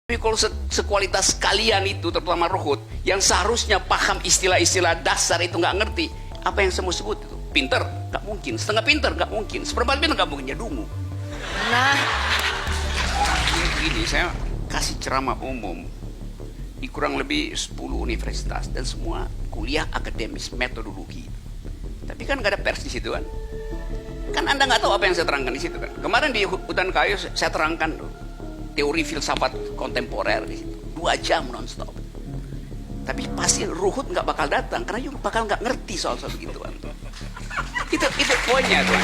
Tapi kalau sekualitas kalian itu, terutama Ruhut, yang seharusnya paham istilah-istilah dasar itu nggak ngerti, apa yang saya mau sebut itu? Pinter? Nggak mungkin. Setengah pinter? Nggak mungkin. Seperempat pinter? Nggak mungkin. Ya dungu. Nah, Ini saya kasih ceramah umum di kurang lebih 10 universitas dan semua kuliah akademis metodologi. Tapi kan nggak ada pers di situ kan? Kan Anda nggak tahu apa yang saya terangkan di situ kan? Kemarin di Hutan Kayu saya terangkan tuh, teori filsafat kontemporer di situ 2 jam nonstop. Tapi pasti Ruhut nggak bakal datang karena juga bakal nggak ngerti soal-soal begituan. Itu poinnya tuh.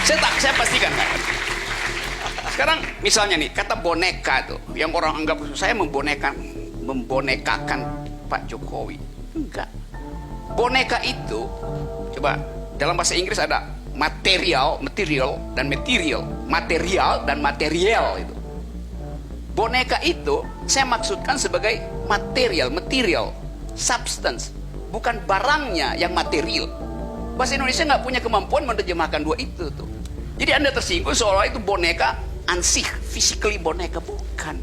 Saya pastikan nggak ngerti. Sekarang misalnya nih kata boneka tuh, yang orang anggap saya membonekakan Pak Jokowi. Enggak. Boneka itu, coba dalam bahasa Inggris ada material dan material itu. Boneka itu saya maksudkan sebagai material, substance, bukan barangnya yang material. Bahasa Indonesia nggak punya kemampuan menerjemahkan dua itu tuh. Jadi Anda tersinggung seolah itu boneka ansih, physically boneka, bukan.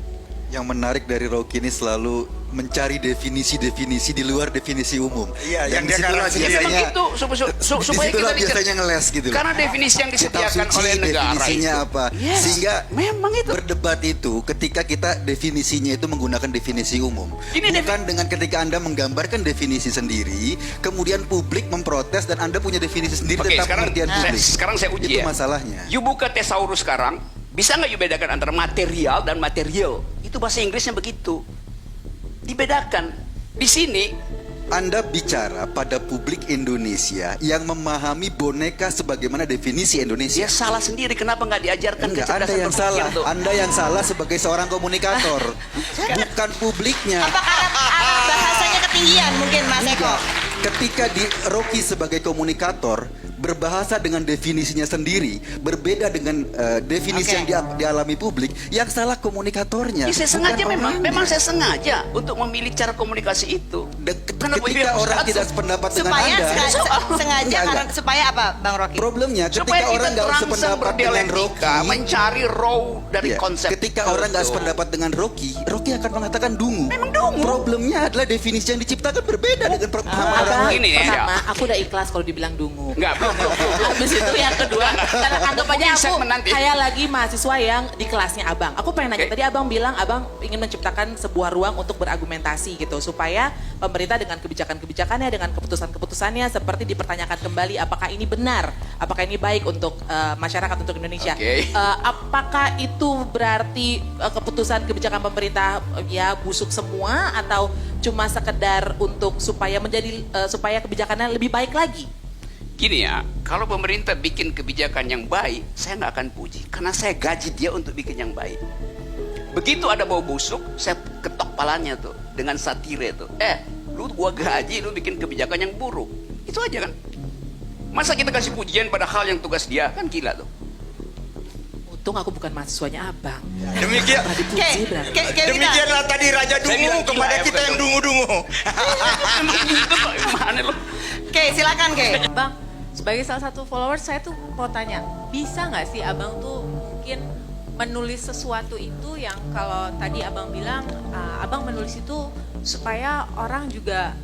Yang menarik dari Rocky ini selalu mencari definisi-definisi di luar definisi umum. Iya, yang dia disitulah garansi. Ya, biasanya, begitu, supaya disitulah kita biasanya ngeles gitu loh. karena definisi yang disediakan Kitab suci, oleh negara definisinya itu. apa. Yes, Sehingga memang itu. berdebat itu ketika kita definisinya itu menggunakan definisi umum. Ini Bukan dengan ketika Anda menggambarkan definisi sendiri, kemudian publik memprotes dan Anda punya definisi sendiri Oke, tentang pengertian publik. sekarang saya uji Itu ya. masalahnya. You buka tesaurus sekarang, bisa nggak you bedakan antara material dan material? Itu bahasa Inggrisnya begitu. Dibedakan. Di sini Anda bicara pada publik Indonesia yang memahami boneka sebagaimana definisi Indonesia. dia salah sendiri. Kenapa nggak diajarkan Enggak, kecerdasan Anda yang berpikir salah. tuh? Anda yang salah sebagai seorang komunikator, bukan publiknya. apa karena bahasanya ketinggian mungkin Mas Eko? Enggak. Ketika di Rocky sebagai komunikator berbahasa dengan definisinya sendiri, berbeda dengan definisi Oke. yang dialami publik, yang salah komunikatornya. Ya, saya bukan sengaja orangnya. memang saya sengaja untuk memilih cara komunikasi itu. Kenapa Ketika you orang harus tidak sependapat dengan Supaya Anda, sengaja Enggak, karena enggak. supaya apa Bang Rocky? Problemnya ketika supaya kita orang nggak terangsang sependapat dengan berdialektika, Rocky, mencari raw dari ya, konsep. ketika orang nggak itu. sependapat dengan Rocky akan mengatakan dungu. Memang dungu. Problemnya adalah definisi yang diciptakan berbeda dengan pemahaman orang Abang, lain. Ini ya. pertama, aku udah ikhlas kalau dibilang dungu. Enggak, belum. Habis itu yang kedua, karena anggap aja Mungkin aku segmen nanti. kayak lagi mahasiswa yang di kelasnya abang. Aku pengen nanya, Oke. tadi abang bilang abang ingin menciptakan sebuah ruang untuk berargumentasi gitu. Supaya pemerintah dengan kebijakan-kebijakannya, dengan keputusan-keputusannya seperti dipertanyakan kembali apakah ini benar, apakah ini baik untuk masyarakat, untuk Indonesia. Oke. Apakah itu berarti keputusan kebijakan pemerintah ya busuk semua atau cuma sekedar untuk supaya supaya kebijakannya lebih baik lagi? Gini ya, kalau pemerintah bikin kebijakan yang baik, saya nggak akan puji. Karena saya gaji dia untuk bikin yang baik. Begitu ada bau busuk, saya ketok palanya tuh. Dengan satire tuh. Lu gua gaji, lu bikin kebijakan yang buruk. Itu aja kan. Masa kita kasih pujian pada hal yang tugas dia? Kan gila tuh. Untung aku bukan mahasiswanya abang. Demikian. Pernah dipuji berarti. Demikianlah tadi Raja Saya Dungu bilang kepada gila ya, kita bukan yang dungu. dungu-dungu. Emang gitu kok, gimana lu? Oke, silakan Ke. Bang, sebagai salah satu followers saya tuh mau tanya, bisa nggak sih abang tuh mungkin menulis sesuatu itu yang kalau tadi abang bilang, abang menulis itu supaya orang juga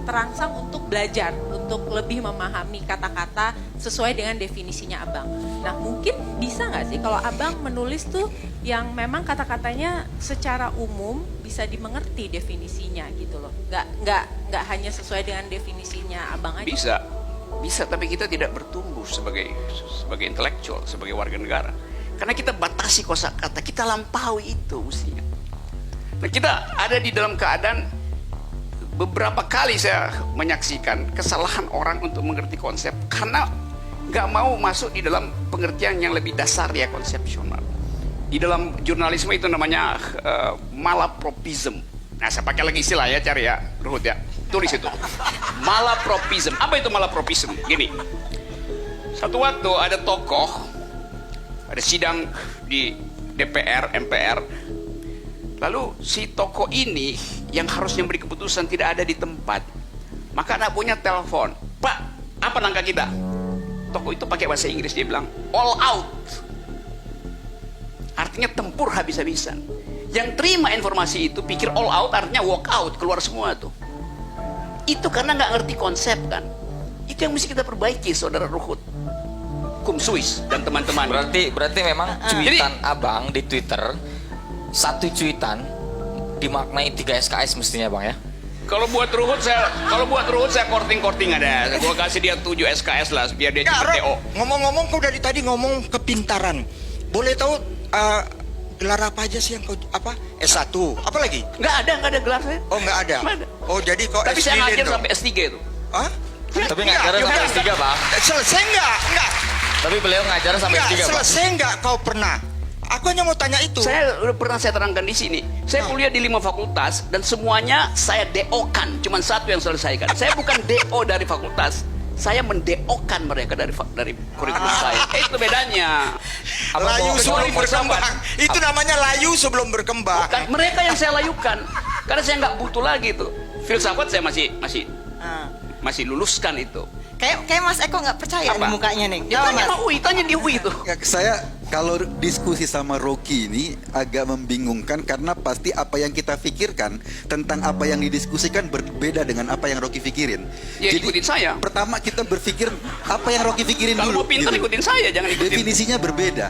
terangsang untuk belajar, untuk lebih memahami kata-kata sesuai dengan definisinya abang. Nah mungkin bisa nggak sih kalau abang menulis tuh yang memang kata-katanya secara umum bisa dimengerti definisinya gitu loh, nggak hanya sesuai dengan definisinya abang aja. Bisa, tapi kita tidak bertumbuh sebagai intelektual, sebagai warga negara. Karena kita batasi kosakata, kita lampaui itu mestinya. Nah, kita ada di dalam keadaan beberapa kali saya menyaksikan kesalahan orang untuk mengerti konsep karena nggak mau masuk di dalam pengertian yang lebih dasar ya, konsepsional. Di dalam jurnalisme itu namanya malapropism. Nah, saya pakai lagi istilah ya, cari ya, Ruhut ya. Tulis itu. Malapropism. Apa itu malapropism? Gini. Satu waktu ada tokoh, ada sidang di DPR, MPR. Lalu si tokoh ini yang harusnya beri keputusan tidak ada di tempat. Maka anak punya telepon. Pak, apa langkah kita? Tokoh itu pakai bahasa Inggris, dia bilang all out. Artinya tempur habis-habisan. Yang terima informasi itu pikir all out artinya walk out, keluar semua tuh. Itu karena nggak ngerti konsep kan. Itu yang mesti kita perbaiki, saudara Ruhut, Kum Suis dan teman-teman. Berarti memang cuitan abang di Twitter, satu cuitan dimaknai 3 SKS mestinya bang ya. Kalau buat Ruhut saya korting ada. Gua kasih dia 7 SKS lah biar dia Kak, cepet TO. ngomong-ngomong kau dari tadi ngomong kepintaran. Boleh tahu gelar apa aja sih yang kau apa? S1. Apa lagi? Nggak ada gelar saya. Oh, nggak ada. Nggak ada. Oh, jadi kau Tapi S3 saya ngajar dong? sampai S3 itu. Hah? Tapi ngajar sampai S3 bang. Selesai enggak? Tapi beliau ngajar sampai Enggak, S3 bang. selesai enggak kau pernah? Aku hanya mau tanya itu. Saya udah pernah saya terangkan di sini. Saya kuliah di 5 fakultas dan semuanya saya DO-kan, cuman satu yang selesaikan. Saya bukan DO dari fakultas, saya menDO-kan mereka dari kurikulum saya. Itu bedanya. Layu sebelum Kecuali berkembang. filsafat. Itu namanya layu sebelum berkembang. Bukan, mereka yang saya layukan. Karena saya nggak butuh lagi tuh. Filsafat saya masih luluskan itu. Kayak Mas Eko nggak percaya Apa? nih mukanya nih. Ya, Jawab, tanya Mas. sama UI, tanya di UI tuh. Saya kalau diskusi sama Rocky ini agak membingungkan karena pasti apa yang kita pikirkan tentang apa yang didiskusikan berbeda dengan apa yang Rocky pikirin. Ya, ikutin saya. Pertama kita berpikir apa yang Rocky pikirin Kalau dulu. mau pintar gitu. ikutin saya, jangan ikutin. Definisinya berbeda.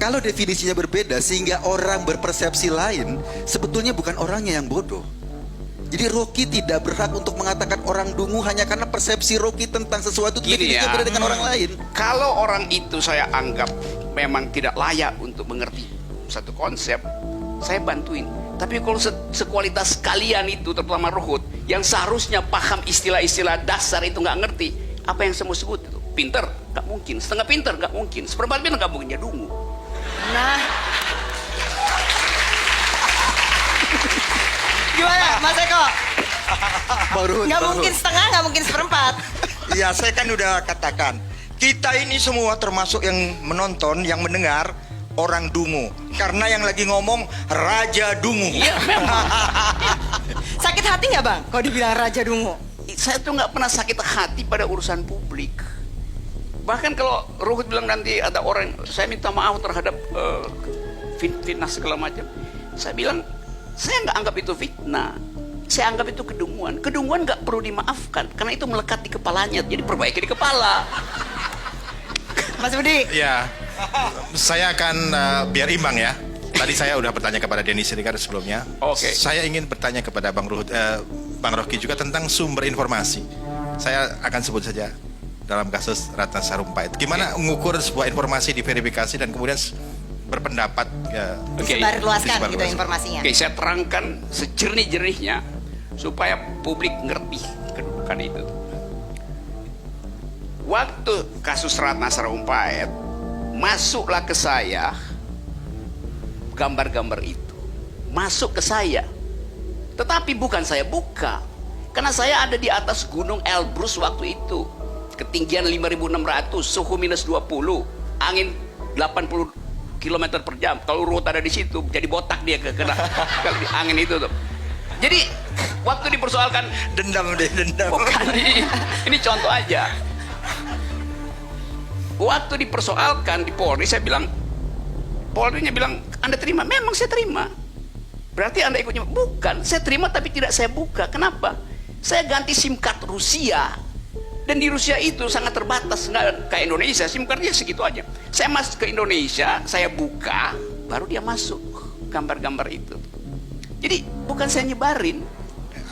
Kalau definisinya berbeda sehingga orang berpersepsi lain, sebetulnya bukan orangnya yang bodoh. Jadi Rocky tidak berhak untuk mengatakan orang dungu hanya karena persepsi Rocky tentang sesuatu Gini definisinya ya. berbeda dengan orang lain. Kalau orang itu saya anggap memang tidak layak untuk mengerti satu konsep, saya bantuin. Tapi kalau sekualitas kalian itu, terutama Ruhut, yang seharusnya paham istilah-istilah dasar itu nggak ngerti, apa yang saya mau sebut itu? Pinter? Nggak mungkin. Setengah pinter? Nggak mungkin. Seperempat pinter? Nggak mungkin. Ya dungu. Nah, gimana Mas Eko? Nggak mungkin setengah, nggak mungkin seperempat. Iya, saya kan udah katakan. Kita ini semua termasuk yang menonton, yang mendengar orang dungu. Karena yang lagi ngomong Raja Dungu. Iya, memang. Sakit hati nggak Bang kalau dibilang Raja Dungu? Saya tuh nggak pernah sakit hati pada urusan publik. Bahkan kalau Ruhut bilang nanti ada orang, saya minta maaf terhadap fitnah segala macam. Saya bilang, saya nggak anggap itu fitnah. Saya anggap itu kedunguan. Kedunguan nggak perlu dimaafkan karena itu melekat di kepalanya. Jadi perbaiki di kepala. Mas Budi? Ya, saya akan biar imbang ya. Tadi saya udah bertanya kepada Denny Siregar sebelumnya. Oke. Saya ingin bertanya kepada Bang Rocky juga tentang sumber informasi. Saya akan sebut saja dalam kasus Ratna Sarumpait. Gimana mengukur sebuah informasi diverifikasi dan kemudian berpendapat Oke. Disebarluaskan gitu disebarluaskan. informasinya. Oke, saya terangkan sejernih-jernihnya supaya publik ngerti kedudukan itu. Waktu kasus Ratna Sarumpait, masuklah ke saya gambar-gambar itu. Masuk ke saya. Tetapi bukan saya buka. Karena saya ada di atas gunung Elbrus waktu itu. Ketinggian 5.600, suhu minus 20, angin 80 km per jam. Kalau Ruhut ada di situ, jadi botak dia kena angin itu tuh. Jadi waktu dipersoalkan, Dendam deh, dendam. bukan ini contoh aja. Waktu dipersoalkan di Polri, saya bilang, Polri-nya bilang, Anda terima? Memang saya terima. Berarti Anda ikutnya? Bukan, saya terima tapi tidak saya buka. Kenapa? Saya ganti SIM card Rusia. Dan di Rusia itu sangat terbatas, nggak kayak Indonesia, SIM cardnya segitu aja. Saya masuk ke Indonesia, saya buka, baru dia masuk gambar-gambar itu. Jadi bukan saya nyebarin.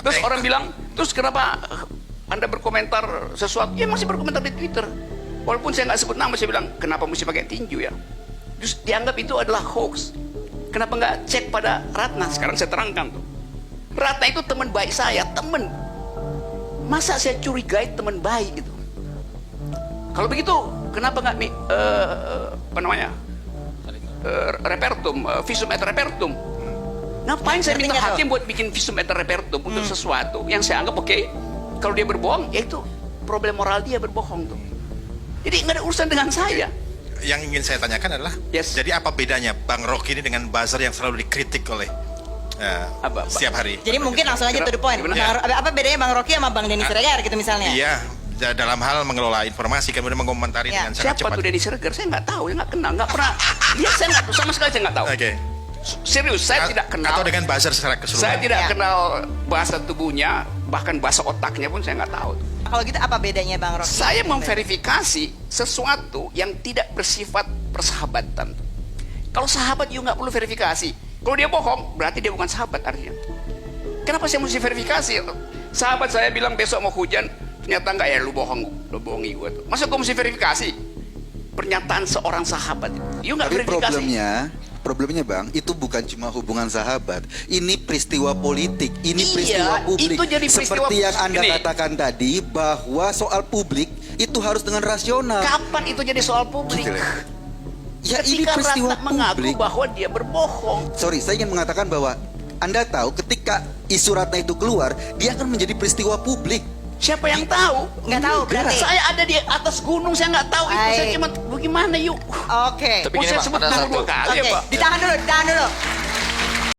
Terus orang bilang, terus kenapa Anda berkomentar sesuatu? Ya masih berkomentar di Twitter. Walaupun saya nggak sebut nama, saya bilang, kenapa mesti pakai tinju ya? Terus dianggap itu adalah hoax. Kenapa nggak cek pada Ratna? Sekarang saya terangkan tuh. Ratna itu teman baik saya, teman. Masa saya curigai teman baik gitu? Kalau begitu, kenapa nggak repertum, visum et repertum? Ngapain saya minta Artinya hakim buat bikin visum et repertum untuk sesuatu yang saya anggap oke? Kalau dia berbohong, ya itu problem moral dia berbohong tuh. Jadi nggak ada urusan dengan saya. Yang ingin saya tanyakan adalah, Yes. jadi apa bedanya Bang Rocky ini dengan buzzer yang selalu dikritik oleh Apa? setiap hari? Jadi mungkin langsung aja to the point. Gimana? Apa bedanya Bang Rocky sama Bang Denny Siregar gitu misalnya? Iya, dalam hal mengelola informasi kemudian mengomentari Ya. dengan sangat Siapa cepat. tuh Denny Siregar? Saya nggak tahu, saya nggak kenal, nggak pernah. Dia saya nggak, sama sekali saya nggak tahu. Oke. Serius, saya tidak kenal. Atau dengan buzzer secara keseluruhan. Saya tidak Ya. kenal bahasa tubuhnya, bahkan bahasa otaknya pun saya nggak tahu. Kalau gitu apa bedanya Bang Rocky? Saya memverifikasi sesuatu yang tidak bersifat persahabatan. Kalau sahabat juga nggak perlu verifikasi. Kalau dia bohong, berarti dia bukan sahabat artinya. Kenapa saya mesti verifikasi? Sahabat saya bilang besok mau hujan, ternyata nggak, ya lu bohongi gue tuh. Masa gue mesti verifikasi? Pernyataan seorang sahabat itu nggak Tapi verifikasi. problemnya Bang, itu bukan cuma hubungan sahabat. Ini peristiwa politik, ini Iya, peristiwa publik. itu jadi peristiwa Seperti yang Anda ini. katakan tadi, bahwa soal publik itu harus dengan rasional. Kapan itu jadi soal publik? Gitu loh. Ya ini Ketika peristiwa Ratna mengaku publik. bahwa dia berbohong. Sorry, saya ingin mengatakan bahwa Anda tahu ketika isu Ratna itu keluar, dia akan menjadi peristiwa publik. Siapa yang tahu? Nggak tahu berarti. Saya ada di atas gunung, saya nggak tahu itu. Saya Baik. cuma bagaimana yuk? Oke. Tapi Oh, gini, saya Pak, sebut ada nama satu. 2 kali ya Oke, Pak. ditahan dulu.